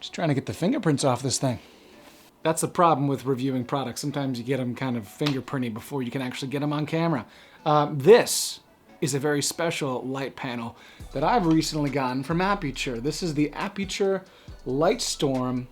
Just trying to get the fingerprints off this thing. That's the problem with reviewing products. Sometimes you get them kind of fingerprinty before you can actually get them on camera. This is a very special light panel that I've recently gotten from Aputure. This is the Aputure Lightstorm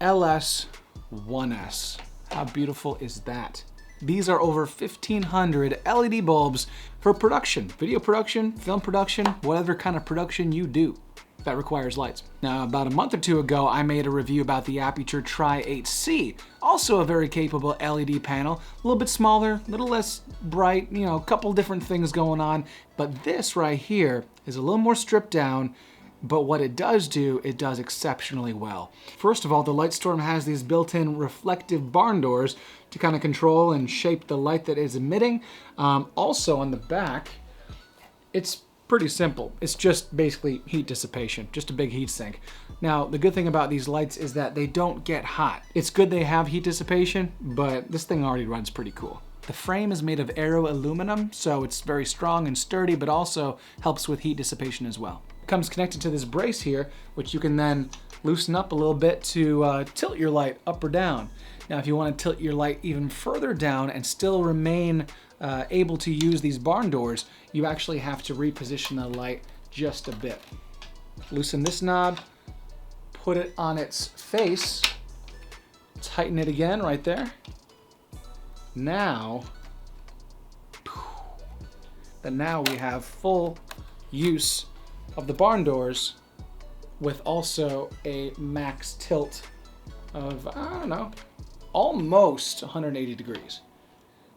LS1S. How beautiful is that? These are over 1,500 LED bulbs for production, video production, film production, whatever kind of production you do that requires lights. Now, about a month or two ago, I made a review about the Aputure Tri-8C, also a very capable LED panel, a little bit smaller, a little less bright, you know, a couple different things going on. But this right here is a little more stripped down, but what it does do, it does exceptionally well. First of all, the Lightstorm has these built-in reflective barn doors to kind of control and shape the light that is emitting. Also on the back, it's pretty simple. It's just basically heat dissipation, just a big heat sink. Now, the good thing about these lights is that they don't get hot. It's good they have heat dissipation, but this thing already runs pretty cool. The frame is made of aero aluminum, so it's very strong and sturdy, but also helps with heat dissipation as well. It comes connected to this brace here, which you can then loosen up a little bit to tilt your light up or down. Now, if you want to tilt your light even further down and still remain able to use these barn doors, you actually have to reposition the light just a bit. Loosen this knob, put it on its face, tighten it again right there. Now we have full use of the barn doors with also a max tilt of, I don't know, almost 180 degrees.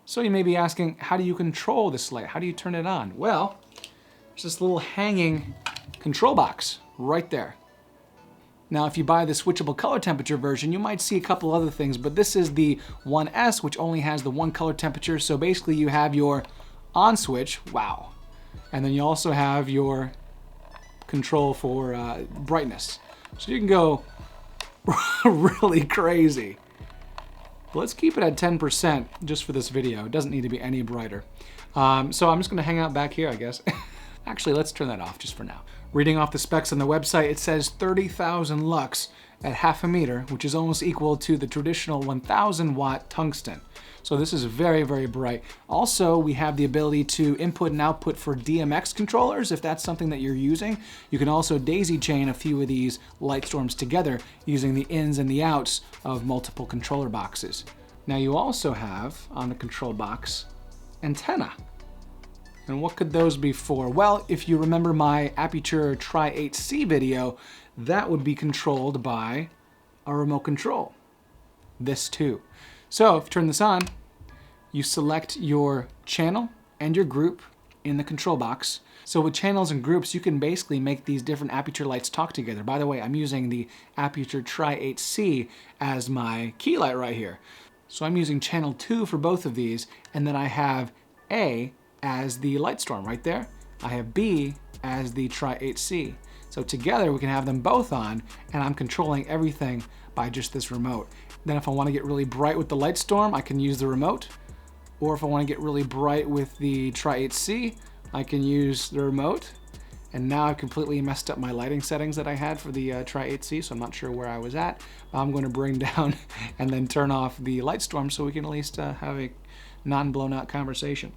So you may be asking, how do you control this light? How do you turn it on? Well, there's this little hanging control box right there. Now, if you buy the switchable color temperature version, you might see a couple other things, but this is the 1S, which only has the one color temperature. So basically you have your on switch, wow. And then you also have your control for brightness. So you can go really crazy. Let's keep it at 10% just for this video. It doesn't need to be any brighter. So I'm just gonna hang out back here, I guess. Actually, let's turn that off just for now. Reading off the specs on the website, it says 30,000 lux at half a meter, which is almost equal to the traditional 1,000 watt tungsten. So this is very, very bright. Also, we have the ability to input and output for DMX controllers, if that's something that you're using. You can also daisy chain a few of these Lightstorms together using the ins and the outs of multiple controller boxes. Now you also have, on the control box, antenna. And what could those be for? Well, if you remember my Aputure Tri-8C video, that would be controlled by a remote control. This too. So if you turn this on, you select your channel and your group in the control box. So with channels and groups, you can basically make these different Aputure lights talk together. By the way, I'm using the Aputure Tri-8C as my key light right here. So I'm using channel 2 for both of these, and then I have A as the Lightstorm right there. I have B as the Tri-8C. So together we can have them both on, and I'm controlling everything by just this remote. Then if I want to get really bright with the Lightstorm, I can use the remote. Or if I want to get really bright with the Tri-8C, I can use the remote. And now I've completely messed up my lighting settings that I had for the Tri-8C, so I'm not sure where I was at. I'm going to bring down and then turn off the Lightstorm so we can at least have a non-blown out conversation.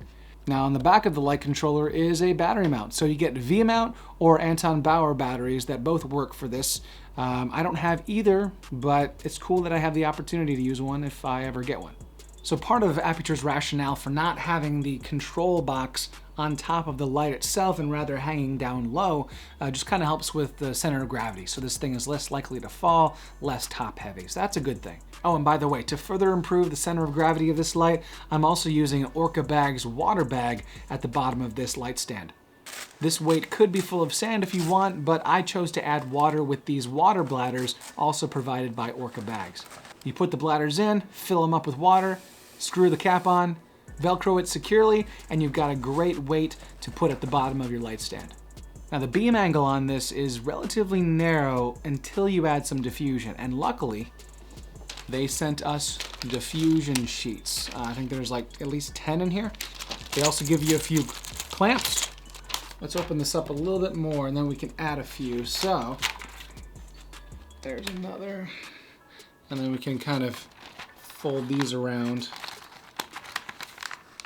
Now on the back of the light controller is a battery mount. So you get V-mount or Anton Bauer batteries that both work for this. I don't have either, but it's cool that I have the opportunity to use one if I ever get one. So part of Aputure's rationale for not having the control box on top of the light itself and rather hanging down low just kind of helps with the center of gravity. So this thing is less likely to fall, less top heavy. So that's a good thing. Oh, and by the way, to further improve the center of gravity of this light, I'm also using an Orca Bag's water bag at the bottom of this light stand. This weight could be full of sand if you want, but I chose to add water with these water bladders also provided by Orca Bags. You put the bladders in, fill them up with water, screw the cap on, Velcro it securely, and you've got a great weight to put at the bottom of your light stand. Now the beam angle on this is relatively narrow until you add some diffusion, and luckily they sent us diffusion sheets. I think there's like at least 10 in here. They also give you a few clamps. Let's open this up a little bit more and then we can add a few. So There's another. And then we can kind of fold these around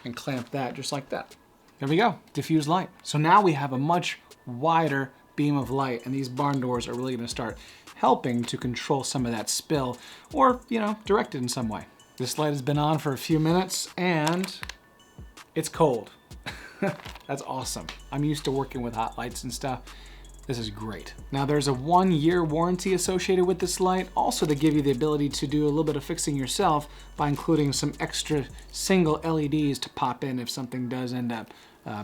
and clamp that just like that. There we go, diffuse light. So now we have a much wider beam of light, and these barn doors are really gonna start helping to control some of that spill or, you know, direct it in some way. This light has been on for a few minutes and it's cold. That's awesome. I'm used to working with hot lights and stuff. This is great. Now there's a 1-year warranty associated with this light, also to give you the ability to do a little bit of fixing yourself by including some extra single LEDs to pop in if something does end up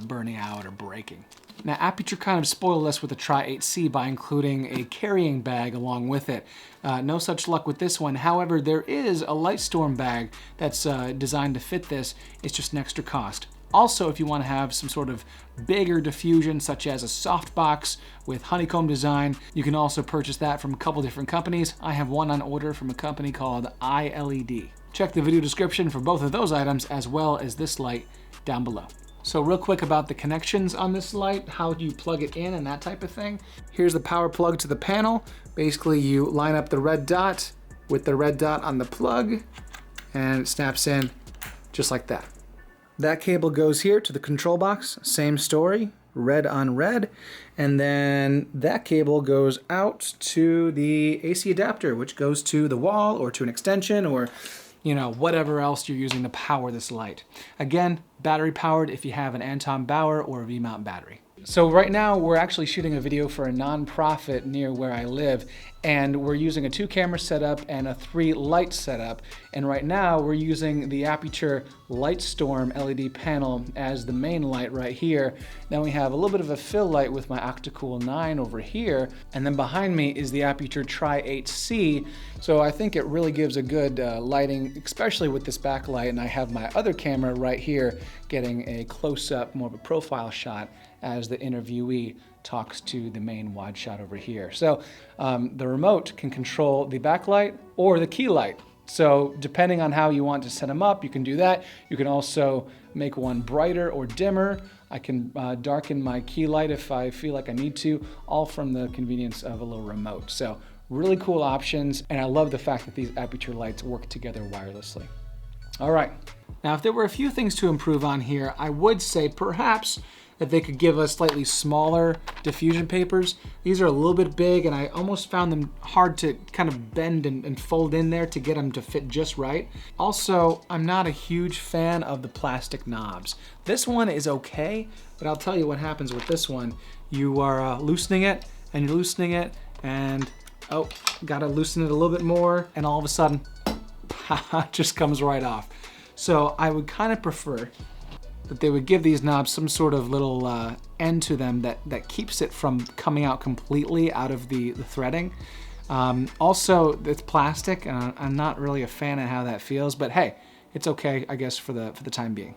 burning out or breaking. Now Aputure kind of spoiled us with the Tri-8C by including a carrying bag along with it. No such luck with this one. However, there is a Lightstorm bag that's designed to fit this. It's just an extra cost. Also, if you want to have some sort of bigger diffusion, such as a softbox with honeycomb design, you can also purchase that from a couple different companies. I have one on order from a company called iLED. Check the video description for both of those items, as well as this light down below. So real quick about the connections on this light, how do you plug it in and that type of thing. Here's the power plug to the panel. Basically, you line up the red dot with the red dot on the plug, and it snaps in just like that. That cable goes here to the control box, same story, red on red. And then that cable goes out to the AC adapter, which goes to the wall or to an extension or, you know, whatever else you're using to power this light. Again, battery powered if you have an Anton Bauer or a V-mount battery. So right now we're actually shooting a video for a non-profit near where I live, and we're using a 2-camera setup and a 3-light setup. And right now we're using the Aputure Lightstorm LED panel as the main light right here. Then we have a little bit of a fill light with my Octacool 9 over here. And then behind me is the Aputure Tri-8C. So I think it really gives a good lighting, especially with this backlight. And I have my other camera right here getting a close-up, more of a profile shot as the interviewee talks to the main wide shot over here. So the remote can control the backlight or the key light. So depending on how you want to set them up, you can do that. You can also make one brighter or dimmer. I can darken my key light if I feel like I need to, all from the convenience of a little remote. So really cool options, and I love the fact that these Aputure lights work together wirelessly. All right, now if there were a few things to improve on here, I would say perhaps that they could give us slightly smaller diffusion papers. These are a little bit big, and I almost found them hard to kind of bend and fold in there to get them to fit just right. Also, I'm not a huge fan of the plastic knobs. This one is okay, but I'll tell you what happens with this one. You are loosening it, and you're loosening it, and oh, gotta loosen it a little bit more, and all of a sudden, it just comes right off. So I would kind of prefer that they would give these knobs some sort of little end to them that keeps it from coming out completely out of the threading. Also, it's plastic, and I'm not really a fan of how that feels, but hey, it's okay, I guess, for the time being.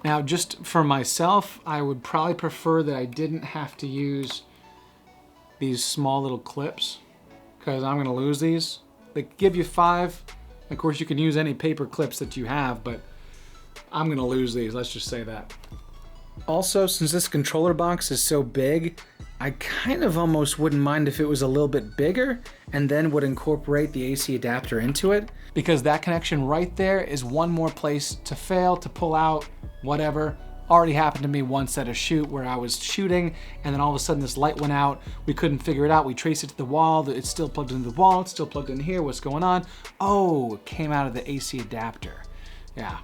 Now, just for myself, I would probably prefer that I didn't have to use these small little clips, because I'm gonna lose these. They give you 5. Of course, you can use any paper clips that you have, but I'm gonna lose these, let's just say that. Also, since this controller box is so big, I kind of almost wouldn't mind if it was a little bit bigger and then would incorporate the AC adapter into it, because that connection right there is one more place to fail, to pull out, whatever. Already happened to me once at a shoot where I was shooting and then all of a sudden this light went out. We couldn't figure it out. We traced it to the wall. It's still plugged into the wall. It's still plugged in here. What's going on? Oh, it came out of the AC adapter. Yeah.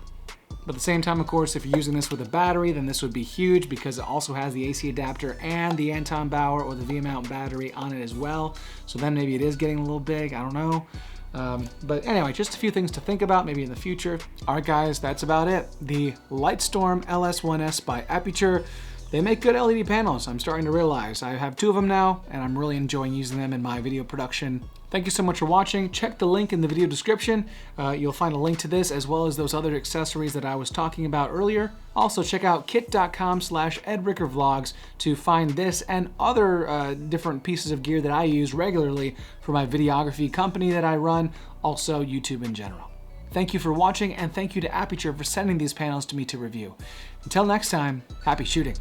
But at the same time, of course, if you're using this with a battery, then this would be huge because it also has the AC adapter and the Anton Bauer or the V-mount battery on it as well. So then maybe it is getting a little big. I don't know. But anyway, just a few things to think about maybe in the future. All right, guys, that's about it. The Lightstorm LS1S by Aputure. They make good LED panels, I'm starting to realize. I have 2 of them now, and I'm really enjoying using them in my video production. Thank you so much for watching. Check the link in the video description. You'll find a link to this as well as those other accessories that I was talking about earlier. Also, check out kit.com/edrickervlogs to find this and other different pieces of gear that I use regularly for my videography company that I run, also YouTube in general. Thank you for watching, and thank you to Aputure for sending these panels to me to review. Until next time, happy shooting.